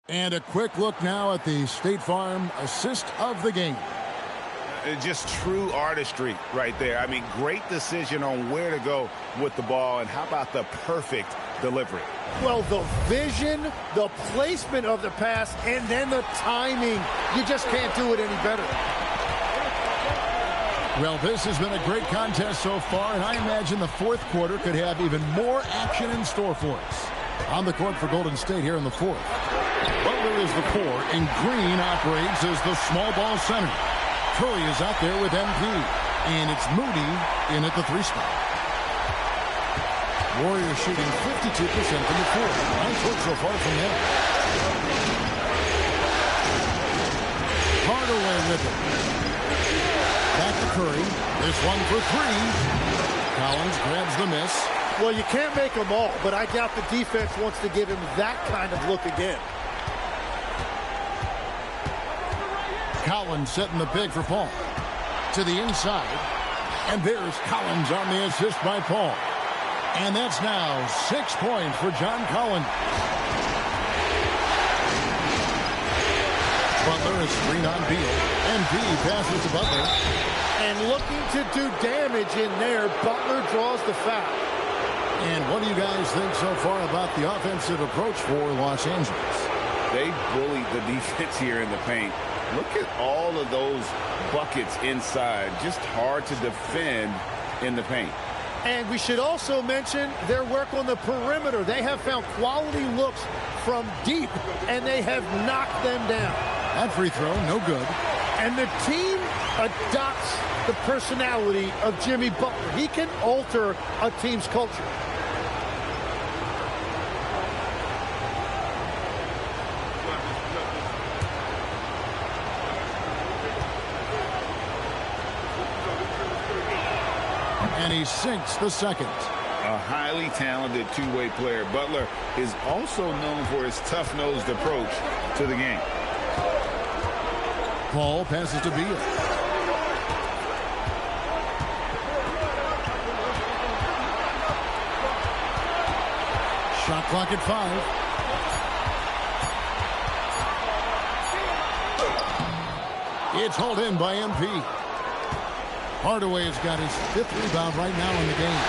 And a quick look now at the State Farm assist of the game. Just true artistry right there. I mean, great decision on where to go with the ball, and how about the perfect delivery? Well, the vision, the placement of the pass, and then the timing. You just can't do it any better. Well, this has been a great contest so far, and I imagine the fourth quarter could have even more action in store for us. On the court for Golden State here in the fourth. Butler is the 4, and Green operates as the small ball center. Curry is out there with MP, and it's Moody in at the 3 spot. Warriors shooting 52% from the floor. Nice work so far from him. Hardaway with it. Back to Curry. This one for 3. Collins grabs the miss. Well, you can't make them all, but I doubt the defense wants to give him that kind of look again. Collins setting the pick for Paul. To the inside. And there's Collins on the assist by Paul. And that's now 6 points for John Collins. Butler is screen on Beal. And B passes to Butler. And looking to do damage in there, Butler draws the foul. And what do you guys think so far about the offensive approach for Los Angeles? They bullied the defense here in the paint. Look at all of those buckets inside. Just hard to defend in the paint. And we should also mention their work on the perimeter. They have found quality looks from deep, and they have knocked them down. That free throw, no good. And the team adopts the personality of Jimmy Butler. He can alter a team's culture. And he sinks the second. A highly talented two-way player. Butler is also known for his tough-nosed approach to the game. Paul passes to Beal. Shot clock at 5. It's hauled in by MP. Hardaway has got his 5th rebound right now in the game.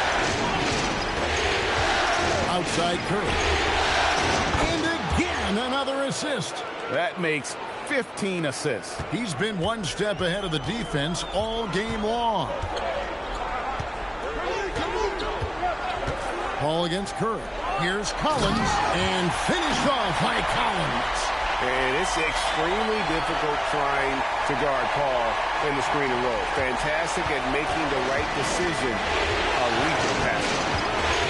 Outside Curry. And again, another assist. That makes 15 assists. He's been one step ahead of the defense all game long. Paul against Curry. Here's Collins, and finished off by Collins. And it's extremely difficult trying to guard Paul in the screen and roll. Fantastic at making the right decision. A lethal pass.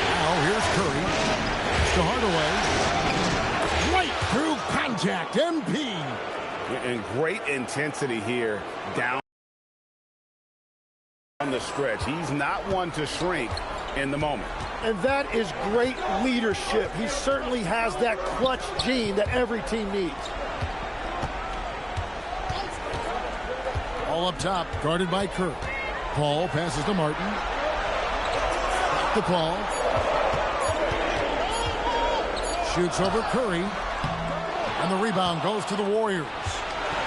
Now here's Curry. To Hardaway. Right through contact. MP. And great intensity here down on the stretch. He's not one to shrink in the moment. And that is great leadership. He certainly has that clutch gene that every team needs. All up top, guarded by Curry. Paul passes to Martin. Back to Paul. Shoots over Curry. And the rebound goes to the Warriors.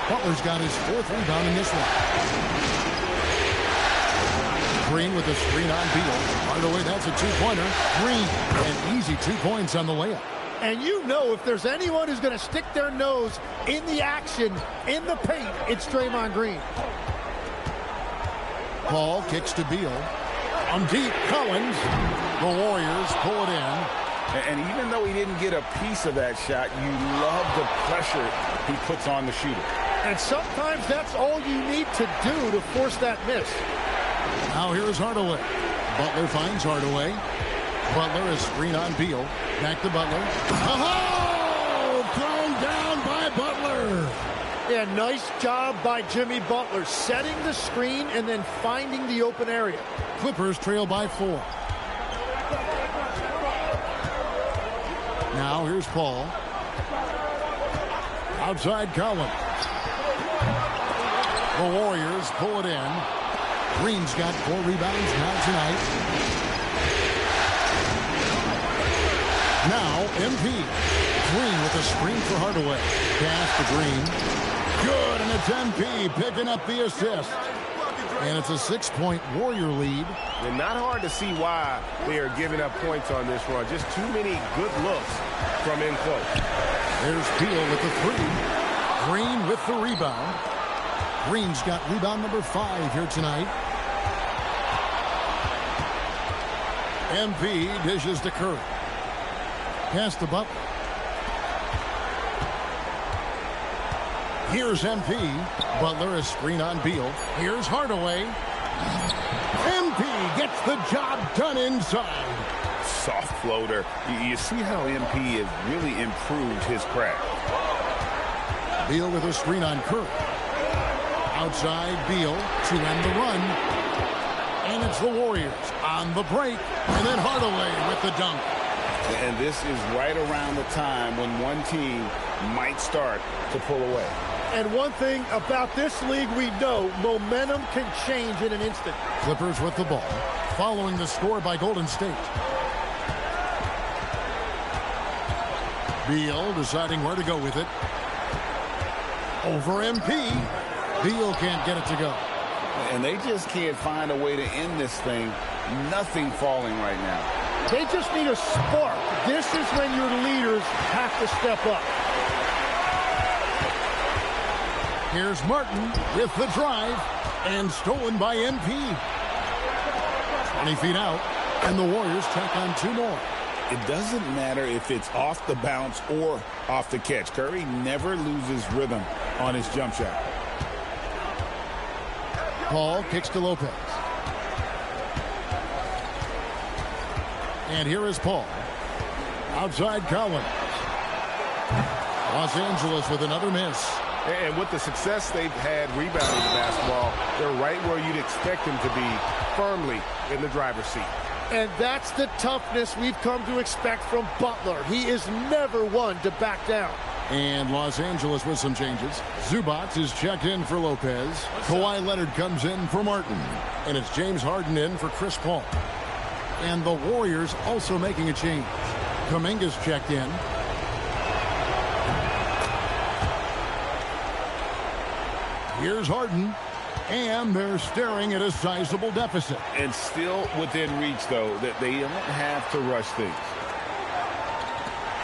Butler's got his 4th rebound in this one. Green with a screen on Beal. Hardaway, that's a 2-pointer. Green, an easy 2 points on the layup. And you know if there's anyone who's going to stick their nose in the action, in the paint, it's Draymond Green. Paul kicks to Beal. On deep, Collins. The Warriors pull it in. And even though he didn't get a piece of that shot, you love the pressure he puts on the shooter. And sometimes that's all you need to do to force that miss. Now here's Hardaway. Butler finds Hardaway. Butler is screen on Beal. Back to Butler. Oh! Thrown down by Butler. Yeah, nice job by Jimmy Butler, setting the screen and then finding the open area. Clippers trail by 4. Now here's Paul. Outside Collins. The Warriors pull it in. Green's got 4 rebounds now tonight. Now MP. Green with a screen for Hardaway. Pass to Green. Good, and it's MP picking up the assist. And it's a 6-point Warrior lead. And not hard to see why they are giving up points on this run. Just too many good looks from in close. There's Beal with the 3. Green with the rebound. Green's got rebound number 5 here tonight. MP dishes to Curry. Pass to Butler. Here's MP. Butler is screen on Beal. Here's Hardaway. MP gets the job done inside. Soft floater. You see how MP has really improved his craft. Beal with a screen on Curry. Outside Beal to end the run. And it's the Warriors on the break. And then Hardaway with the dunk. And this is right around the time when one team might start to pull away. And one thing about this league we know, momentum can change in an instant. Clippers with the ball, following the score by Golden State. Beal deciding where to go with it. Over MP. Beal can't get it to go. And they just can't find a way to end this thing. Nothing falling right now. They just need a spark. This is when your leaders have to step up. Here's Martin with the drive and stolen by MP. 20 feet out, and the Warriors tack on 2 more. It doesn't matter if it's off the bounce or off the catch. Curry never loses rhythm on his jump shot. Paul kicks to Lopez. And here is Paul. Outside Collins. Los Angeles with another miss. And with the success they've had rebounding the basketball, they're right where you'd expect them to be, firmly in the driver's seat. And that's the toughness we've come to expect from Butler. He is never one to back down. And Los Angeles with some changes. Zubac is checked in for Lopez. Kawhi Leonard comes in for Martin. And it's James Harden in for Chris Paul. And the Warriors also making a change. Kuminga's checked in. Here's Harden. And they're staring at a sizable deficit. And still within reach, though, that they don't have to rush things.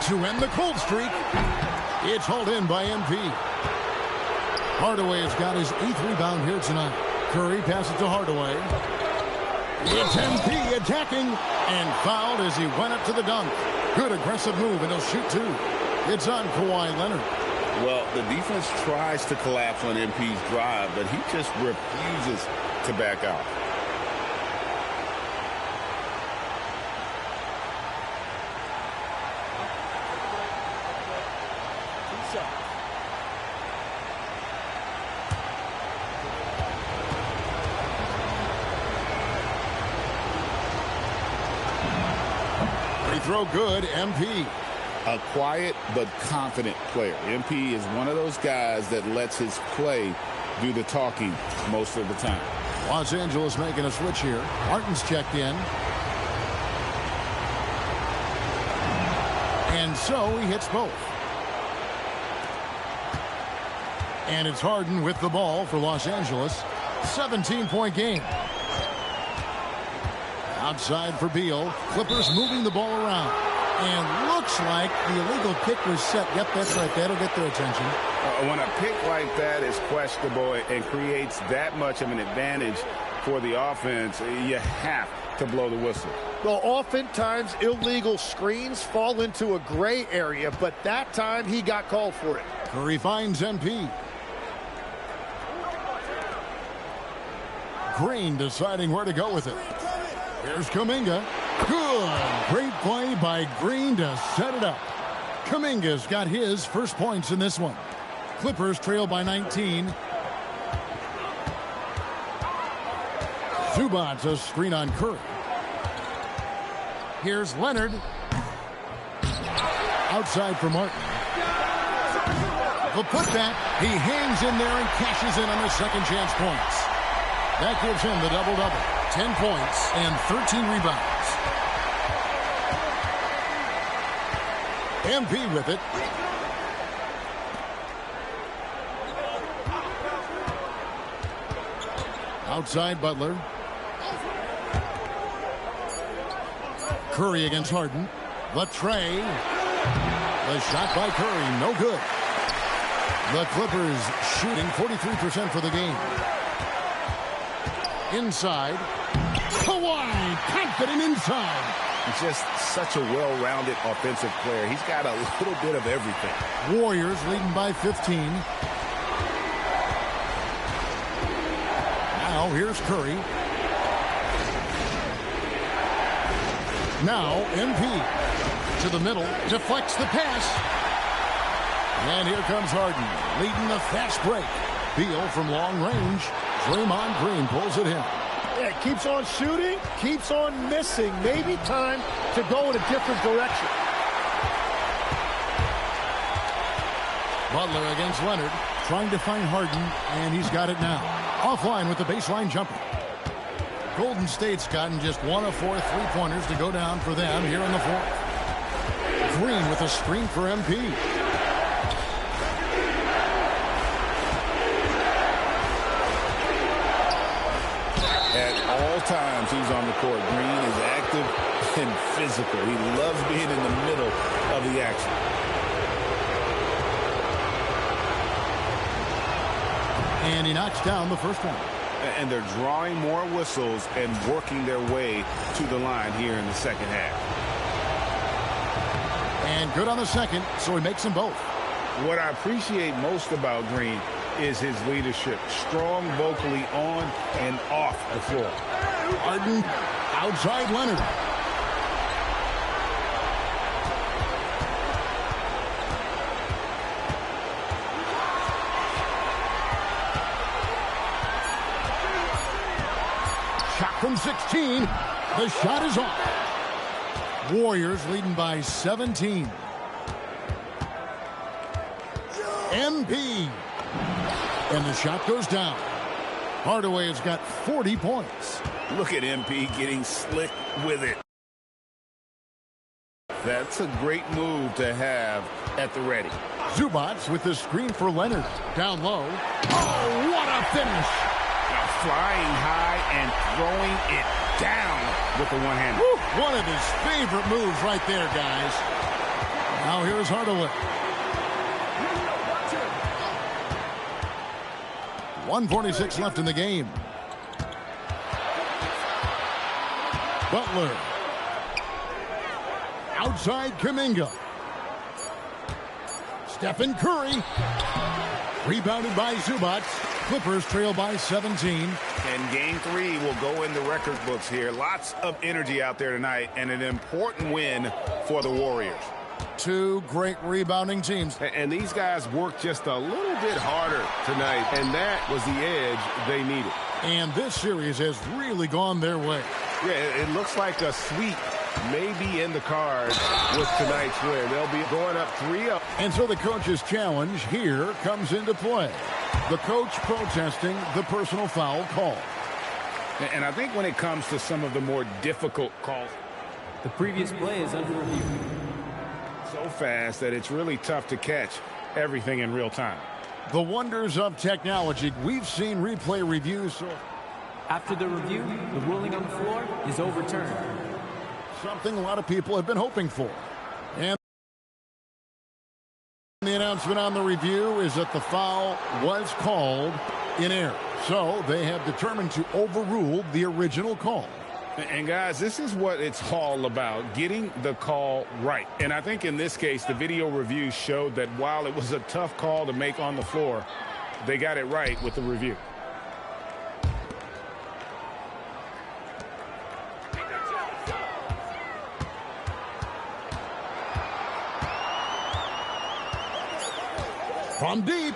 To end the cold streak, it's hauled in by MP. Hardaway has got his 8th rebound here tonight. Curry passes to Hardaway. It's MP attacking and fouled as he went up to the dunk. Good aggressive move, and he'll shoot 2. It's on Kawhi Leonard. Well, the defense tries to collapse on MP's drive, but he just refuses to back out. Free throw good, MP. A quiet but confident player. MP is one of those guys that lets his play do the talking most of the time. Los Angeles making a switch here. Martin's checked in. And so he hits both. And it's Harden with the ball for Los Angeles. 17-point game. Outside for Beal. Clippers moving the ball around. And looks like the illegal kick was set. Yep, that's right. That'll get their attention. When a pick like that is questionable and creates that much of an advantage for the offense, you have to blow the whistle. Well, oftentimes illegal screens fall into a gray area, but that time he got called for it. Curry finds MP. Green deciding where to go with it. Here's Kuminga. Good. Great play by Green to set it up. Kuminga's got his first points in this one. Clippers trail by 19. Zubac's a screen on Curry. Here's Leonard. Outside for Martin. The putback. He hangs in there and cashes in on the second chance points. That gives him the double-double. 10 points and 13 rebounds. MP with it. Outside Butler. Curry against Harden. The tray. The shot by Curry, no good. The Clippers shooting 43% for the game. Inside. Kawhi, confident inside. He's just such a well-rounded offensive player. He's got a little bit of everything. Warriors leading by 15. Now here's Curry. Now MP to the middle, deflects the pass. And here comes Harden, leading the fast break. Beal from long range. Draymond Green pulls it in. Yeah, keeps on shooting, keeps on missing. Maybe time to go in a different direction. Butler against Leonard, trying to find Harden, and he's got it now. Offline with the baseline jumper. Golden State's gotten just 1 of 4 3-pointers to go down for them here in the fourth. Green with a screen for MP. All times he's on the court. Green is active and physical. He loves being in the middle of the action. And he knocks down the first one. And they're drawing more whistles and working their way to the line here in the second half. And good on the second, so he makes them both. What I appreciate most about Green is his leadership. Strong vocally on and off the floor. Harden outside Leonard. Shot from 16. The shot is off. Warriors leading by 17. MP. And the shot goes down. Hardaway has got 40 points. Look at MP getting slick with it. That's a great move to have at the ready. Zubac's with the screen for Leonard. Down low. Oh, what a finish. Now flying high and throwing it down with the one-hander. One of his favorite moves right there, guys. Now here's Hardaway. 1:46 left in the game. Butler. Outside Kuminga. Stephen Curry. Rebounded by Zubac. Clippers trail by 17. And game 3 will go in the record books here. Lots of energy out there tonight and an important win for the Warriors. Two great rebounding teams. And these guys worked just a little bit harder tonight, and that was the edge they needed. And this series has really gone their way. Yeah, it looks like a sweep may be in the cards with tonight's win. They'll be going up 3-0. And so the coach's challenge here comes into play. The coach protesting the personal foul call. And I think when it comes to some of the more difficult calls, the previous play is under review. So fast that it's really tough to catch everything in real time. The wonders of technology. We've seen replay reviews. After the review, the ruling on the floor is overturned. Something a lot of people have been hoping for. And the announcement on the review is that the foul was called in error. So they have determined to overrule the original call. And guys, this is what it's all about, getting the call right. And I think in this case, the video review showed that while it was a tough call to make on the floor, they got it right with the review. From deep.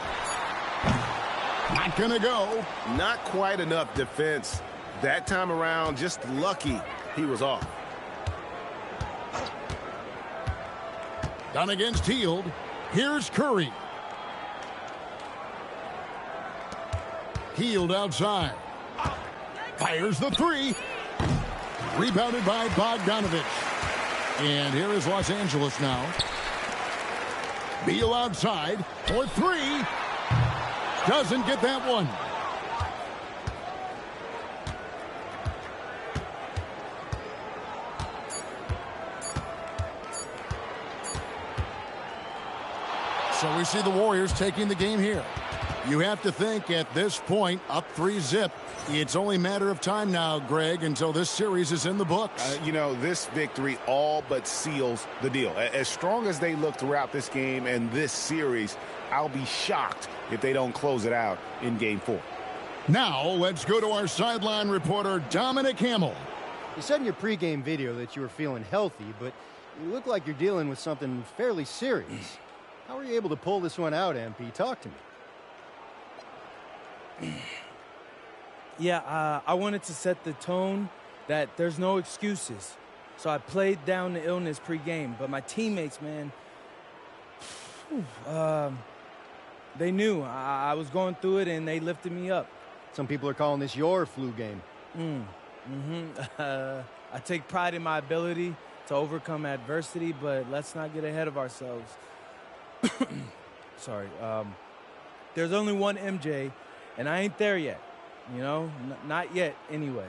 Not gonna go. Not quite enough defense. That time around, just lucky he was off. Done against Hield. Here's Curry. Hield outside. Fires the three. Rebounded by Bogdanovich. And here is Los Angeles now. Beal outside for three. Doesn't get that one. So we see the Warriors taking the game here. You have to think at this point, up 3-0. It's only a matter of time now, Greg, until this series is in the books. You know, this victory all but seals the deal. As strong as they look throughout this game and this series, I'll be shocked if they don't close it out in Game 4. Now, let's go to our sideline reporter, Dominic Hamill. You said in your pregame video that you were feeling healthy, but you look like you're dealing with something fairly serious. How were you able to pull this one out, MP? Talk to me. Yeah, I wanted to set the tone that there's no excuses. So I played down the illness pregame. But my teammates, man, they knew I was going through it, and they lifted me up. Some people are calling this your flu game. I take pride in my ability to overcome adversity, but let's not get ahead of ourselves. Sorry. There's only one MJ, and I ain't there yet. You know, not yet anyway.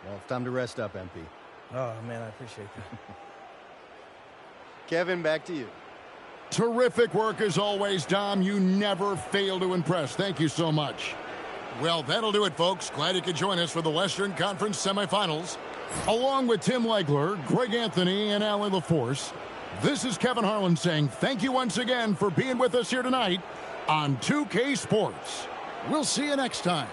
Well, it's time to rest up, MP. Oh, man, I appreciate that. Kevin, back to you. Terrific work as always, Dom. You never fail to impress. Thank you so much. Well, that'll do it, folks. Glad you could join us for the Western Conference Semifinals. Along with Tim Legler, Greg Anthony, and Allie LaForce, this is Kevin Harlan saying thank you once again for being with us here tonight on 2K Sports. We'll see you next time.